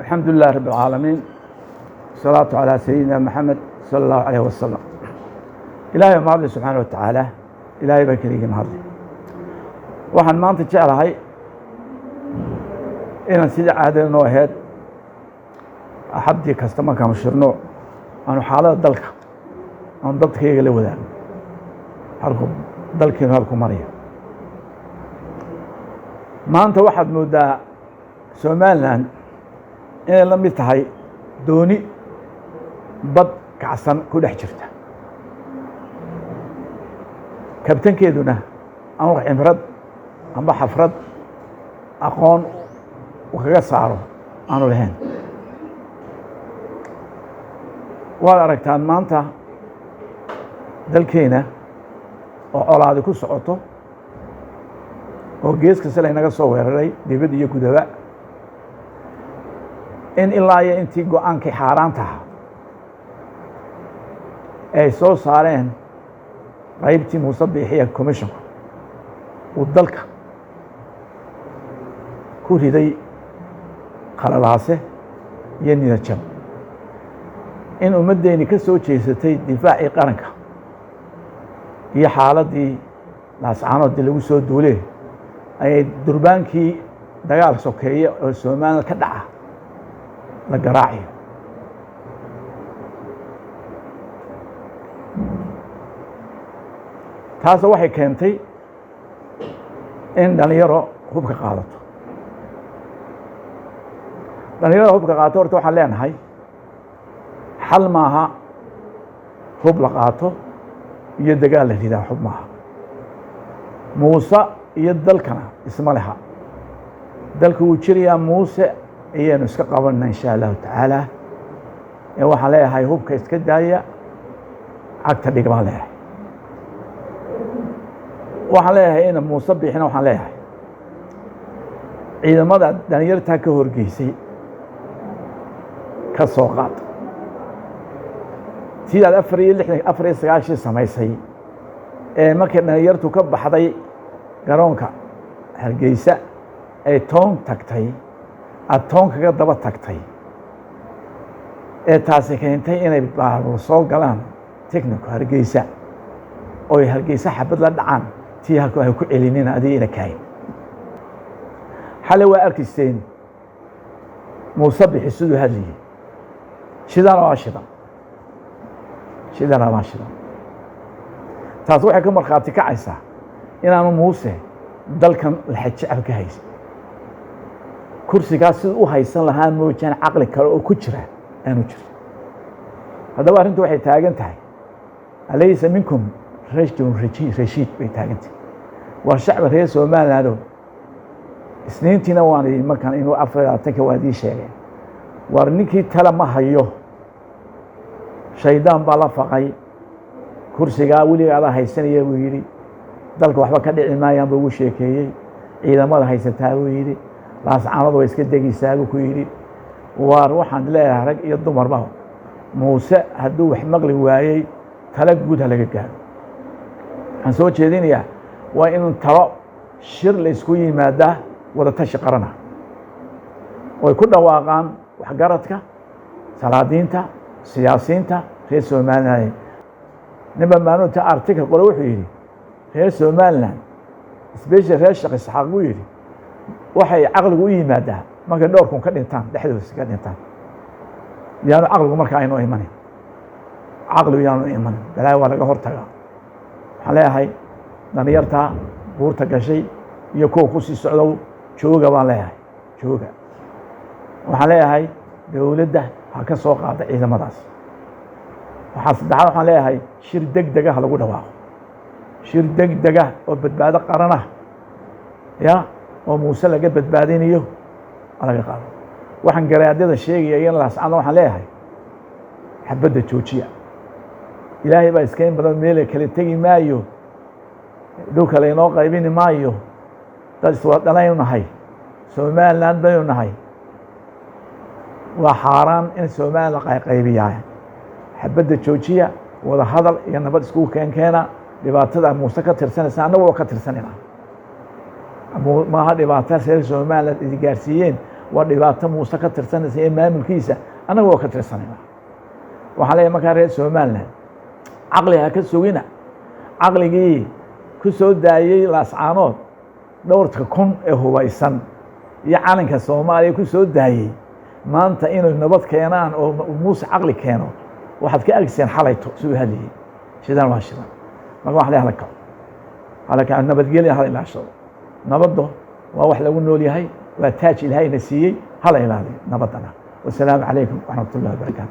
الحمد لله رب العالمين، الصلاة على سيدنا محمد صلى الله عليه وسلم. إلهي mahadle subxaana wa tacaala, ilaahay baa keligii mahadle. Waxaan maanta jeclahay inaan sidii caadada noo ahayd axadii kasta markaan shirno aanu xaaladda dalka aan dadkayga la wadaagno halku dalkeenu halku maraya. Maanta waxaad moodaa Somaliland inay la mid tahay dooni bad kacsan ku dhex jirta, kabtankeeduna aan wax cimrad amba xafrad aqoon uu kaga saaro aanu lahayn. waad aragtaan maanta dalkeena oo colaadi ku socoto oo gees kasta laynaga soo weeraray dibad iyo gudaba, in ilaa iyo intii go-aankii xaaraantaha ay soo saareen qaybtii Muuse Biixi commissionka uu dalka ku riday qalalaase iyo niyad-jab, in ummaddeeni ka soo jeesatay difaacii qaranka iyo xaaladii laascaanoodii lagu soo duulay ayay durbaankii dagaal sokeeye oo Soomaaliya ka dhaca la garaaciyo. taas waxay keentay in dhalinyaro hubka qaadato. dhalinyarada hubka qaato horta waxaan leenahay xal maaha hub la qaato iyo dagaal la ridaa, xub maaha. muuse iyo dalkana isma leha. dalku wuu jirayaa, muuse ayaanu iska qabanna insha allahu tacaala. ee waxaan leeyahay hubka iska daaya, cagta dhig baan leeyahay. waxaan leeyahay in Muuse Biixina waxaan leeyahay ciidamada dhalinyartaa ka horgeysay ka soo qaad sidaad 4 samaysay ee markay dhalinyartu ka baxday garoonka Hargeysa ay toon tagtay, aad toon kaga daba tagtay, ee taasi keentay inay baabuur soo galaan technical Hargeysa oo ay Hargeysa xabad la dhacaan tii halku ay ku celinina adiina kaay. xalay waa arkiiseen Muuse Biixi siduu hadlayay, sidaan waa shidan. taas waxay ka markhaati kacaysaa inaanu muuse dalkan laxajecel ka haysan. kursigaas siduu u haysan lahaa moojaan caqli kale oo ku jira aanu jirin. haddaba arrintu waxay taagan tahay alaysa minkum rajulun rashiid bay taagan tahay. waa shacbi reer Somaliland. isniintiina waan markaan inuu 24 waadii sheegay war ninkii tala ma hayo, shaydaan baa la faqay, kursigaa weligaa la haysanaya buu yidhi, dalka waxba ka dhici maayaan buu ugu sheekeeyey, ciidamada haysataa buu yidhi, laascaanadu way iska degaysaa buu ku yidhi. waar waxaan leeyahay rag iyo dumarba muuse hadduu wax maqli waayey tala guud ha laga gaaro. waxaan soo jeedinayaa waa inuu talo shir la isku yimaadaa wada tashi qarana oy ku dhawaaqaan waxgaradka, salaadiinta, siyaasiyiinta reer Somaliland. ninba maalinta article qore wuxuu yidhi reer Somaliland especially reer Sheekh Isxaaq buu yidhi waxay caqligu u yimaadaa markay dhowrkun ka dhintaan, dhexdooda ka dhintaan. yaanu caqligu markaa aynu imanin, caqligu yaanu imanin, balaa waa laga hortagaa. waxaan leeyahay dhalinyartaa buurta gashay iyo kuwa ku sii socdow jooga baan leeyahay, jooga. waxaan leeyahay dowladda ha ka soo qaada ciidamadaas. waxaa saddexaad waxaan leeyahay shir degdeg ah lagu dhawaaqo, shir degdeg ah oo badbaado qaran ah oo muuse laga badbaadinayo laga qaado. waxaan garaadyada sheegaya in laascaano waxaan leeyahay xabadda joojiya. ilaahay baa iska in badan meel kale tegi maayo, dhulka laynoo qaybini maayo. dad iswadhalaynu nahay, Somaliland baynu nahay. waa xaaraan in Somaliland la qaybiyaa. xabadda joojiya, wada hadal iyo nabad iskugu keenkeena. dhibaatada muuse ka tirsanaysa annagu waa ka tirsanayna. maaha dhibaato reer Somaliland is gaarsiiyeen ودبعت موسى كتر سنة زي إمام الكيسة أنا هو كتر سنة وحاليا ما كان رئيس سومالنا عقلها كسوينا عقلي كسود دايي لاسعانود دورتك كون هو إنسان يعلن كسومالي كسود دايي ما أنت إنه النبض كينان أو موسى عقلي كانوا واحد كأجسين حالته سوي هذه شدان واشدان ما واحد يهلك على كأن نبض جيلي هذا العشرة نبضه وواحد لو إنه لي هاي وتاج الهاي نسيي هلا إلى هذه نبضنا والسلام عليكم ورحمة الله وبركاته.